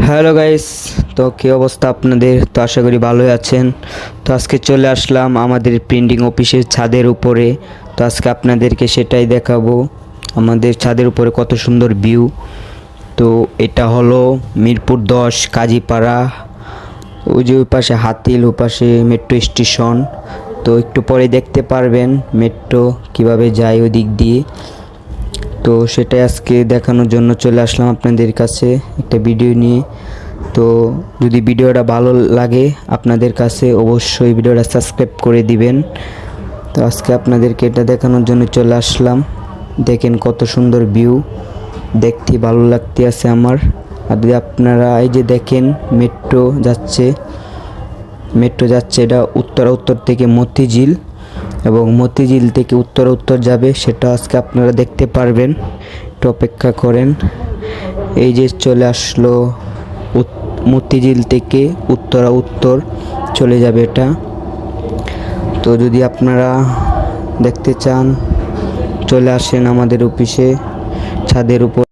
Hello guys, তো কী অবস্থা আপনাদের? তো আশা করি ভালোই আছেন। তো আজকে চলে আসলাম আমাদের প্রিন্টিং অফিসের ছাদের উপরে। তো আজকে আপনাদেরকে সেটাই দেখাবো, আমাদের ছাদের উপরে কত সুন্দর ভিউ। তো এটা হলো মিরপুর 10 কাজীপাড়া, ওই যে ওই পাশে হাতিল, ওই পাশে মেট্রো স্টেশন। তো একটু পরে দেখতে পারবেন মেট্রো কিভাবে যায় ওই দিক দিয়ে। তো সেটাই আজকে দেখানোর জন্য চলে আসলাম আপনাদের কাছে একটা ভিডিও নিয়ে। তো যদি ভিডিওটা ভালো লাগে আপনাদের কাছে, অবশ্যই ভিডিওটা সাবস্ক্রাইব করে দিবেন। তো আজকে আপনাদেরকে এটা দেখানোর জন্য চলে আসলাম। দেখেন কত সুন্দর ভিউ, দেখতে ভালো লাগতে আছে আমার। আর যদি আপনারা এই যে দেখেন মেট্রো যাচ্ছে, এটা উত্তর থেকে মতিঝিল, এবং মতিঝিল থেকে উত্তর যাবে, সেটা আজকে আপনারা দেখতে পারবেন। একটু অপেক্ষা করেন। এই যে চলে আসলো, মতিঝিল থেকে উত্তর চলে যাবে এটা। তো যদি আপনারা দেখতে চান চলে আসেন আমাদের অফিসে ছাদের উপর।